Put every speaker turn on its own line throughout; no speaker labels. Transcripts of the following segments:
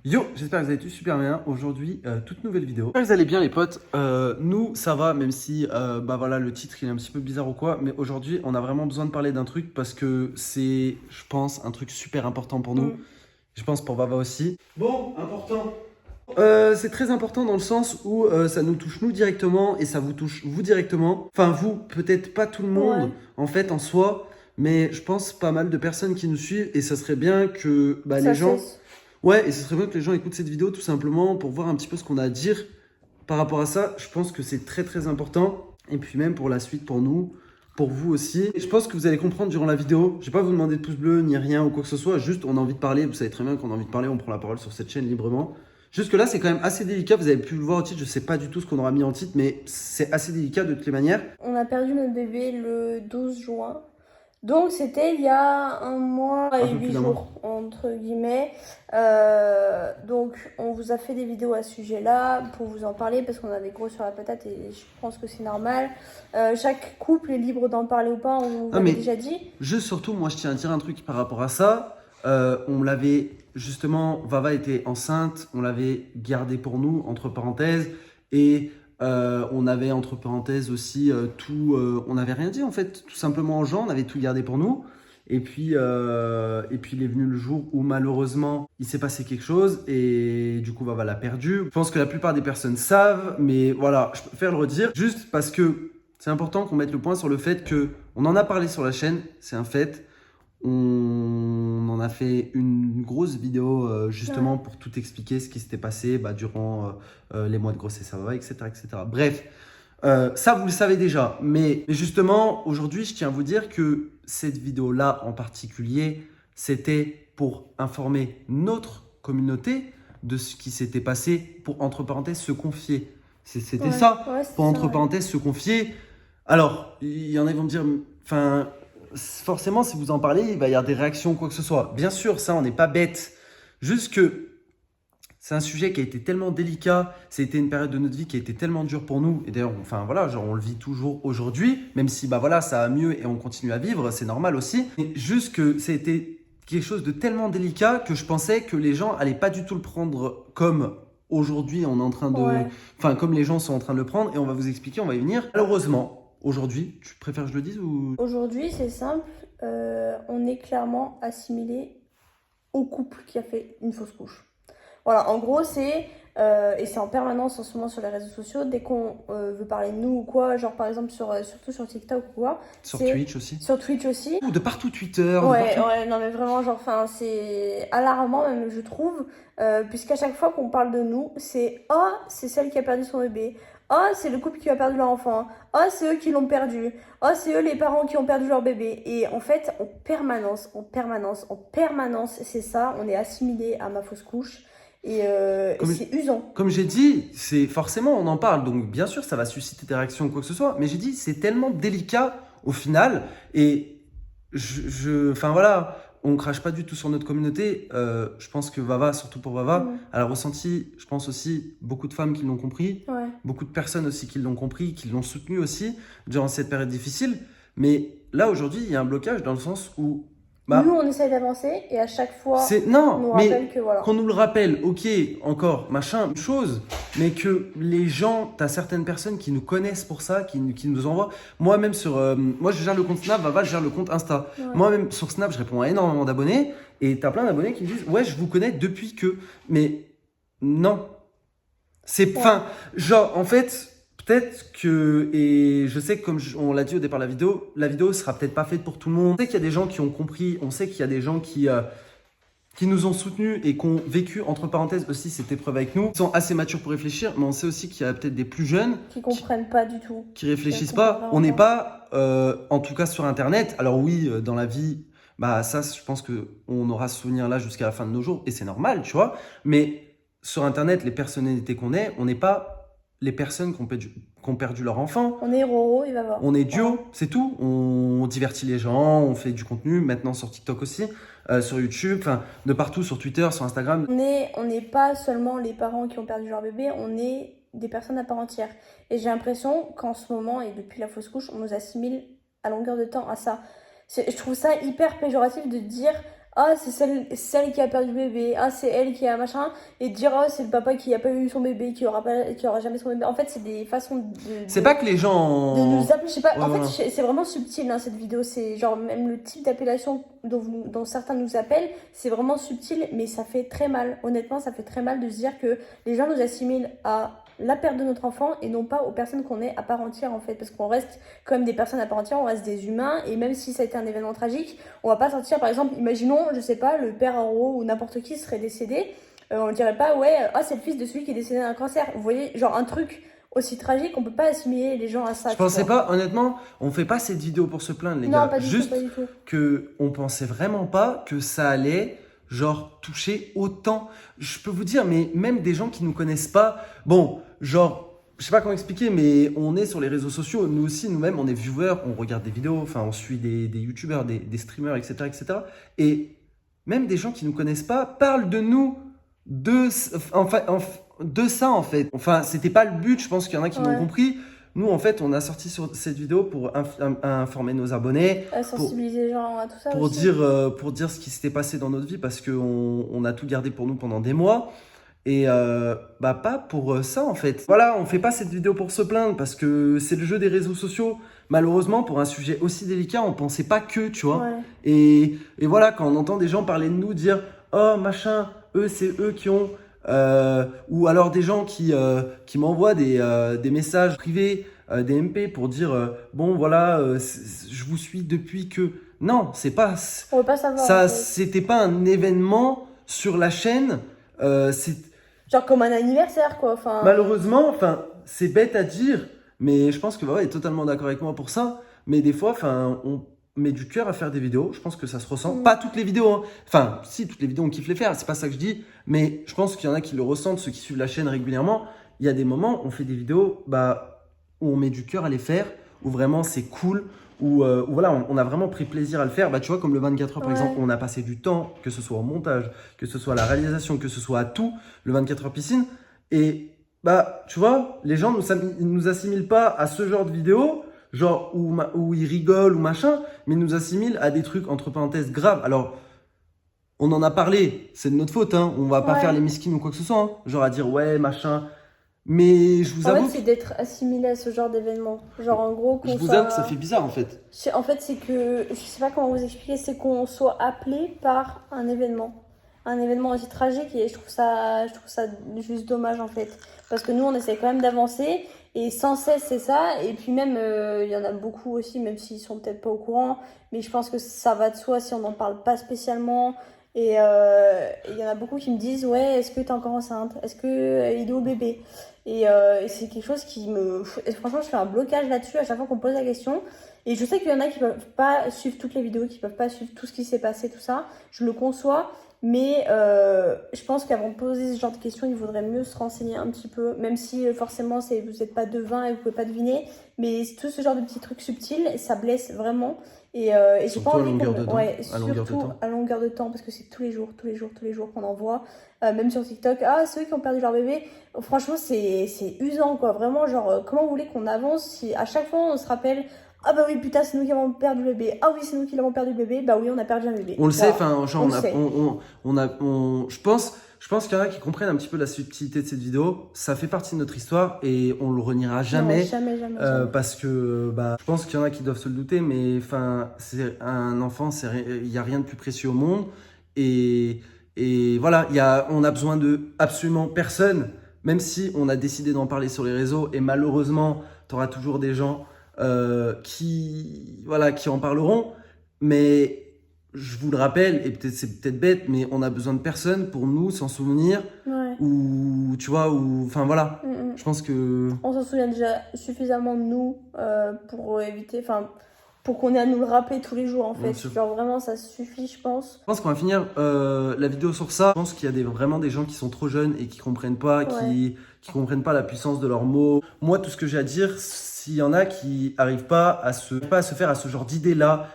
Yo, j'espère que vous allez tous super bien. Aujourd'hui, toute nouvelle vidéo. J'espère que vous allez bien les potes. Nous, ça va, même si bah voilà, le titre il est un petit peu bizarre ou quoi. Mais aujourd'hui, on a vraiment besoin de parler d'un truc parce que c'est, je pense, un truc super important pour nous. Je pense pour Vava aussi. Bon, important. C'est très important dans le sens où ça nous touche nous directement et ça vous touche vous directement. Enfin, vous, peut-être pas tout le monde
Ouais,
en fait en soi, mais je pense pas mal de personnes qui nous suivent et ça serait bien que bah, les
ça
gens.
cesse.
Ouais, et ce serait bien que les gens écoutent cette vidéo tout simplement pour voir un petit peu ce qu'on a à dire par rapport à ça. Je pense que c'est très très important. Et puis même pour la suite, pour nous, pour vous aussi. Et je pense que vous allez comprendre durant la vidéo. Je vais pas vous demander de pouce bleu ni rien ou quoi que ce soit. Juste, on a envie de parler. Vous savez très bien qu'on a envie de parler. On prend la parole sur cette chaîne librement. Jusque là, c'est quand même assez délicat. Vous avez pu le voir au titre. Je sais pas du tout ce qu'on aura mis en titre, mais c'est assez délicat de toutes les manières.
On a perdu notre bébé le 12 juin. Donc c'était il y a un mois
Un
et
peu plus
8
d'un mois.
jours, entre guillemets. Donc on vous a fait des vidéos à ce sujet-là pour vous en parler parce qu'on avait gros sur la patate et je pense que c'est normal. Chaque couple est libre d'en parler ou pas, on vous
Ah,
l'avait
mais
déjà dit.
juste surtout, moi, je tiens à dire un truc par rapport à ça. On l'avait, justement, Vava était enceinte, on l'avait gardé pour nous, entre parenthèses, et on avait, entre parenthèses, aussi tout. On n'avait rien dit, en fait, tout simplement aux gens, on avait tout gardé pour nous. Et puis il est venu le jour où, malheureusement, il s'est passé quelque chose, et du coup, Vava l'a perdu. Je pense que la plupart des personnes savent, mais voilà, je préfère le redire, juste parce que c'est important qu'on mette le point sur le fait que on en a parlé sur la chaîne, c'est un fait. On en a fait une grosse vidéo justement
Ouais.
pour tout expliquer ce qui s'était passé bah, durant les mois de grossesse, ça va, etc., etc. Bref, ça vous le savez déjà, mais justement aujourd'hui, je tiens à vous dire que cette vidéo-là en particulier, c'était pour informer notre communauté de ce qui s'était passé pour, entre parenthèses, se confier. C'était
Ouais,
ça,
ouais, c'est
pour,
ça,
entre
ouais.
parenthèses, se confier. Alors, il y en a qui vont me dire, enfin, forcément, si vous en parlez, il va y avoir des réactions ou quoi que ce soit. Bien sûr, ça, on n'est pas bête. Juste que c'est un sujet qui a été tellement délicat, c'était une période de notre vie qui a été tellement dure pour nous. Et d'ailleurs, enfin voilà, genre on le vit toujours aujourd'hui, même si bah voilà, ça va mieux et on continue à vivre, c'est normal aussi. Mais juste que ça a été quelque chose de tellement délicat que je pensais que les gens allaient pas du tout le prendre comme aujourd'hui on est en train de,
Ouais.
enfin comme les gens sont en train de le prendre et on va vous expliquer, on va y venir. Malheureusement, aujourd'hui, tu préfères que je le dise ou
Aujourd'hui, c'est simple, on est clairement assimilé au couple qui a fait une fausse couche. Voilà, en gros, et c'est en permanence en ce moment sur les réseaux sociaux, dès qu'on veut parler de nous ou quoi, genre par exemple, surtout sur TikTok ou quoi,
sur
c'est
Twitch aussi?
sur Twitch aussi.
Ou de partout Twitter, de
Ouais,
partout.
ouais, non mais vraiment, genre, enfin, c'est alarmant même, je trouve, puisqu'à chaque fois qu'on parle de nous, c'est « Oh, c'est celle qui a perdu son bébé. Oh, c'est le couple qui a perdu leur enfant. Oh, c'est eux qui l'ont perdu. Oh, c'est eux les parents qui ont perdu leur bébé. » Et en fait, en permanence, en permanence, en permanence, c'est ça, on est assimilé à ma fausse couche, et
Comme
c'est usant.
Comme j'ai dit, c'est forcément on en parle, donc bien sûr ça va susciter des réactions ou quoi que ce soit, mais j'ai dit c'est tellement délicat au final, et enfin voilà, on crache pas du tout sur notre communauté. Je pense que Vava, surtout pour Vava,
Mm.
elle a ressenti, je pense aussi beaucoup de femmes qui l'ont compris,
Ouais.
beaucoup de personnes aussi qui l'ont compris, qui l'ont soutenu aussi durant cette période difficile. Mais là aujourd'hui il y a un blocage dans le sens où
Nous,
bah
on essaye d'avancer, et à chaque fois,
c'est
on
non,
nous rappelle
mais
que voilà.
qu'on nous le rappelle, ok, encore machin, une chose, mais que les gens, t'as certaines personnes qui nous connaissent pour ça, qui nous envoient. Moi-même sur, moi je gère le compte Snap, Vava je gère le compte Insta.
Ouais.
Moi-même sur Snap, je réponds à énormément d'abonnés et t'as plein d'abonnés qui me disent, ouais, je vous connais depuis que, mais non, c'est,
Ouais.
enfin, genre, en fait, peut-être que, et je sais que comme on l'a dit au départ de la vidéo sera peut-être pas faite pour tout le monde. On sait qu'il y a des gens qui ont compris, on sait qu'il y a des gens qui nous ont soutenus et qui ont vécu, entre parenthèses, aussi cette épreuve avec nous, qui sont assez matures pour réfléchir, mais on sait aussi qu'il y a peut-être des plus jeunes
Qui comprennent pas du tout.
qui réfléchissent
Comprennent
pas. On
vraiment
n'est
pas.
pas, en tout cas sur Internet, alors oui, dans la vie, bah ça, je pense qu'on aura ce souvenir-là jusqu'à la fin de nos jours, et c'est normal, tu vois, mais sur Internet, les personnalités qu'on est, on n'est pas les personnes qui ont perdu leur enfant.
On est Roro, il va voir.
On est
Voilà.
duo, c'est tout. On divertit les gens, on fait du contenu, maintenant sur TikTok aussi, sur YouTube, enfin de partout, sur Twitter, sur Instagram.
On n'est pas seulement les parents qui ont perdu leur bébé, on est des personnes à part entière. Et j'ai l'impression qu'en ce moment, et depuis la fausse couche, on nous assimile à longueur de temps à ça. Je trouve ça hyper péjoratif de dire ah, c'est celle qui a perdu le bébé, ah, c'est elle qui a machin, et dire, ah, c'est le papa qui a pas eu son bébé, qui aura jamais son bébé. En fait, c'est des façons
C'est pas que les gens...
de nous appeler, je sais pas,
Ouais,
en
voilà.
fait, c'est vraiment subtil, hein, cette vidéo, c'est genre, même le type d'appellation dont certains nous appellent, c'est vraiment subtil, mais ça fait très mal. Honnêtement, ça fait très mal de se dire que les gens nous assimilent à la perte de notre enfant et non pas aux personnes qu'on est à part entière, en fait, parce qu'on reste comme des personnes à part entière, on reste des humains, et même si ça a été un événement tragique, on va pas sortir, par exemple, imaginons, je sais pas, le père Arro ou n'importe qui serait décédé, on dirait pas, ouais, ah, c'est le fils de celui qui est décédé d'un cancer. Vous voyez, genre un truc aussi tragique, on peut pas assimiler les gens à ça.
Je pensais pas, honnêtement, on fait pas cette vidéo pour se plaindre, les
Non,
gars.
pas du tout,
Juste
pas du tout.
que on pensait vraiment pas que ça allait, genre, toucher autant. Je peux vous dire, mais même des gens qui nous connaissent pas, bon, genre, je sais pas comment expliquer, mais on est sur les réseaux sociaux. Nous aussi, nous-mêmes, on est viewers, on regarde des vidéos, enfin, on suit des youtubeurs, des streamers, etc., etc. Et même des gens qui nous connaissent pas parlent de nous, de ça, en fait. Enfin, c'était pas le but, je pense qu'il y en a qui l'ont
Ouais.
compris. Nous, en fait, on a sorti sur cette vidéo pour informer nos abonnés,
Sensibiliser les gens à tout ça
pour
aussi.
pour dire ce qui s'était passé dans notre vie, parce qu'on a tout gardé pour nous pendant des mois. Et bah pas pour ça, en fait. Voilà, on fait pas cette vidéo pour se plaindre, parce que c'est le jeu des réseaux sociaux. Malheureusement, pour un sujet aussi délicat, on pensait pas que, tu vois.
Ouais.
Et voilà, quand on entend des gens parler de nous, dire « Oh, machin, eux, c'est eux qui ont… ou alors des gens qui m'envoient des messages privés, des MP pour dire bon voilà, je vous suis depuis que… Non, c'est pas…
On veut pas savoir,
Ça,
en fait.
c'était pas un événement sur la chaîne. C'est…
Genre comme un anniversaire, quoi. Enfin,
Malheureusement, enfin, c'est bête à dire, mais je pense que Vava est totalement d'accord avec moi pour ça. Mais des fois, enfin, on met du cœur à faire des vidéos. Je pense que ça se ressent.
Mm.
Pas toutes les vidéos, hein. Enfin, si, toutes les vidéos, on kiffe les faire. C'est pas ça que je dis. Mais je pense qu'il y en a qui le ressentent, ceux qui suivent la chaîne régulièrement. Il y a des moments, on fait des vidéos, bah, où on met du cœur à les faire, où vraiment c'est cool, où voilà, on a vraiment pris plaisir à le faire. Bah, tu vois, comme le 24 heures, par
Ouais.
exemple, où on a passé du temps, que ce soit au montage, que ce soit à la réalisation, que ce soit à tout, le 24 heures piscine. Et bah, tu vois, les gens nous assimilent pas à ce genre de vidéo, genre où ils rigolent ou machin, mais ils nous assimilent à des trucs, entre parenthèses, graves. Alors, on en a parlé, c'est de notre faute, hein. On va pas
Ouais.
faire les miskines ou quoi que ce soit, hein. Genre à dire ouais, machin. Mais je vous
En
avoue,
fait, c'est d'être assimilé à ce genre d'événement. Genre, en gros,
je
qu'on
vous
soit...
avoue que ça fait bizarre en fait.
En fait, c'est que, je sais pas comment vous expliquer, c'est qu'on soit appelé par un événement. Un événement aussi tragique et je trouve ça juste dommage en fait. Parce que nous, on essaie quand même d'avancer et sans cesse, c'est ça. Et puis même, il y en a beaucoup aussi, même s'ils sont peut-être pas au courant, mais je pense que ça va de soi si on n'en parle pas spécialement. Et il y en a beaucoup qui me disent, ouais, est-ce que t'es encore enceinte? Est-ce que il est au bébé? Et c'est quelque chose qui me... Franchement, je fais un blocage là-dessus à chaque fois qu'on me pose la question. Et je sais qu'il y en a qui peuvent pas suivre toutes les vidéos, qui peuvent pas suivre tout ce qui s'est passé, tout ça. Je le conçois. Mais je pense qu'avant de poser ce genre de questions, il vaudrait mieux se renseigner un petit peu. Même si forcément, vous n'êtes pas devin et vous pouvez pas deviner. Mais tout ce genre de petits trucs subtils, ça blesse vraiment. Et j'ai
Surtout
pas
à
envie
longueur de temps.
Ouais,
À longueur de
surtout
temps.
à longueur de temps. Parce que c'est tous les jours qu'on en voit. Même sur TikTok. Ah, ceux qui ont perdu leur bébé. Franchement, c'est usant, quoi. Vraiment, genre, comment vous voulez qu'on avance si à chaque fois on se rappelle, ah bah oui, putain, c'est nous qui avons perdu le bébé. Ah oui, c'est nous qui l'avons perdu le bébé. Bah oui, on a perdu un bébé.
On le sait,
Voilà.
enfin, genre,
On le sait.
je pense qu'il y en a qui comprennent un petit peu la subtilité de cette vidéo. Ça fait partie de notre histoire et on le reniera jamais.
Non, jamais.
Parce que bah, je pense qu'il y en a qui doivent se le douter, mais enfin, c'est un enfant, il n'y a rien de plus précieux au monde. Et voilà, on a besoin de absolument personne, même si on a décidé d'en parler sur les réseaux. Et malheureusement, tu auras toujours des gens qui en parleront. Mais je vous le rappelle, et c'est peut-être bête, mais on a besoin de personne pour nous s'en souvenir.
Ouais.
Ou tu vois, enfin voilà. Je pense que…
On s'en souvient déjà suffisamment de nous pour éviter, enfin, pour qu'on ait à nous le rappeler tous les jours en
Bien
fait.
sûr.
Genre vraiment, ça suffit, je pense.
Je pense qu'on va finir la vidéo sur ça. Je pense qu'il y a vraiment des gens qui sont trop jeunes et qui comprennent pas, qui comprennent pas la puissance de leurs mots. Moi, tout ce que j'ai à dire, s'il y en a qui arrivent pas à se faire à ce genre d'idée-là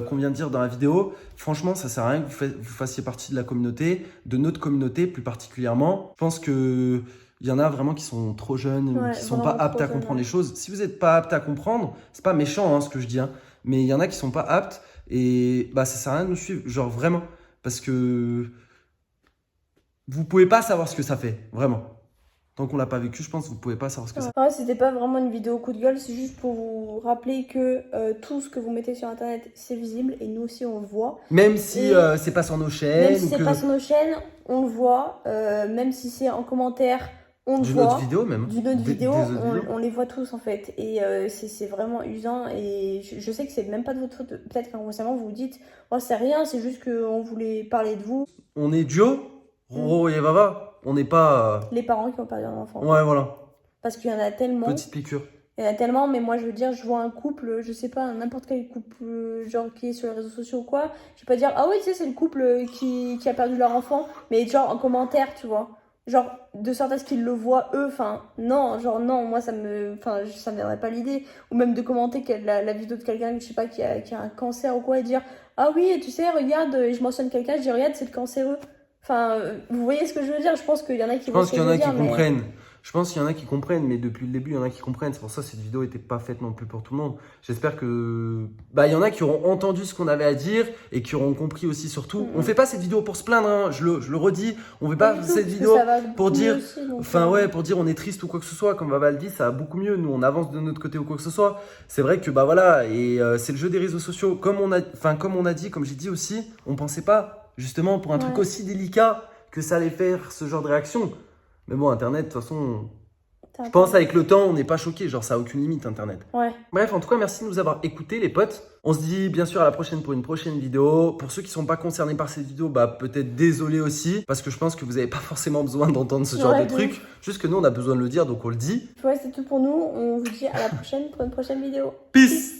qu'on vient de dire dans la vidéo, franchement, ça sert à rien que vous fassiez partie de la communauté, de notre communauté plus particulièrement. Je pense que il y en a vraiment qui sont trop jeunes,
Ouais,
qui sont pas
vraiment
aptes
trop
à comprendre
jeunes,
les choses. Si vous n'êtes pas apte à comprendre, c'est pas méchant hein, ce que je dis, hein, mais il y en a qui sont pas aptes et bah ça sert à rien de nous suivre. Genre vraiment, Parce que vous pouvez pas savoir ce que ça fait, vraiment. Tant qu'on l'a pas vécu, je pense que vous pouvez pas savoir ce que ça fait.
Ouais, c'était pas vraiment une vidéo coup de gueule, c'est juste pour vous rappeler que tout ce que vous mettez sur internet, c'est visible et nous aussi on le voit.
Même si
Et
c'est pas sur nos chaînes
même si
ou
c'est
que
pas sur nos chaînes, on le voit. Même si c'est en commentaire, on le
d'une
voit.
autre vidéo même.
D'une autre vidéo,
Des autres vidéos.
on les voit tous en fait. Et c'est vraiment usant. Et je sais que c'est même pas de votre faute. Peut-être qu'inconsciemment vous vous dites, oh c'est rien, c'est juste qu'on voulait parler de vous.
On est duo, Roro et Vava. On n'est pas.
Les parents qui ont perdu un enfant.
Ouais, voilà.
Parce qu'il y en a tellement.
Petite piqûre.
Il y en a tellement, mais moi je veux dire, je vois un couple, je sais pas, n'importe quel couple, genre qui est sur les réseaux sociaux ou quoi, je vais pas dire, ah oui, tu sais, c'est le couple qui a perdu leur enfant, mais genre en commentaire, tu vois. Genre, de sorte à ce qu'ils le voient eux, enfin, non, genre, non, moi ça me viendrait pas l'idée. Ou même de commenter la vidéo de quelqu'un, je sais pas, qui a un cancer ou quoi, et dire, ah oui, tu sais, regarde, et je mentionne quelqu'un, je dis, regarde, c'est le cancéreux. Enfin, vous voyez ce que je veux dire? Je pense qu'il y en a qui
Je
voient
pense
ce
qu'il
que
y en
je
a
veux
qui
dire, mais-
comprennent. Je pense qu'il y en a qui comprennent, mais depuis le début, il y en a qui comprennent. C'est pour ça que cette vidéo n'était pas faite non plus pour tout le monde. J'espère que. Bah, il y en a qui auront entendu ce qu'on avait à dire et qui auront compris aussi, surtout. On fait pas cette vidéo pour se plaindre, hein. Je le redis. On fait pas
du tout,
cette
parce que
vidéo
ça va
pour
beaucoup
dire.
mieux aussi, donc,
Enfin, ouais, pour dire on est triste ou quoi que ce soit. Comme Vava le dit, ça va beaucoup mieux. Nous, on avance de notre côté ou quoi que ce soit. C'est vrai que, bah voilà, et c'est le jeu des réseaux sociaux. Comme on a dit, comme j'ai dit aussi, on pensait pas, justement, pour un truc
Ouais.
aussi délicat, que ça allait faire ce genre de réaction. Mais bon, Internet, de toute façon. Je pense avec le temps, on n'est pas choqué, genre ça a aucune limite Internet.
Ouais.
Bref, en tout cas, merci de nous avoir écoutés les potes. On se dit bien sûr à la prochaine pour une prochaine vidéo. Pour ceux qui sont pas concernés par cette vidéo, bah peut-être désolé aussi, parce que je pense que vous n'avez pas forcément besoin d'entendre ce genre
Ouais,
de
de
truc. Juste que nous, on a besoin de le dire, donc on le dit.
Ouais, c'est tout pour nous. On vous dit à la prochaine pour une prochaine vidéo.
Peace!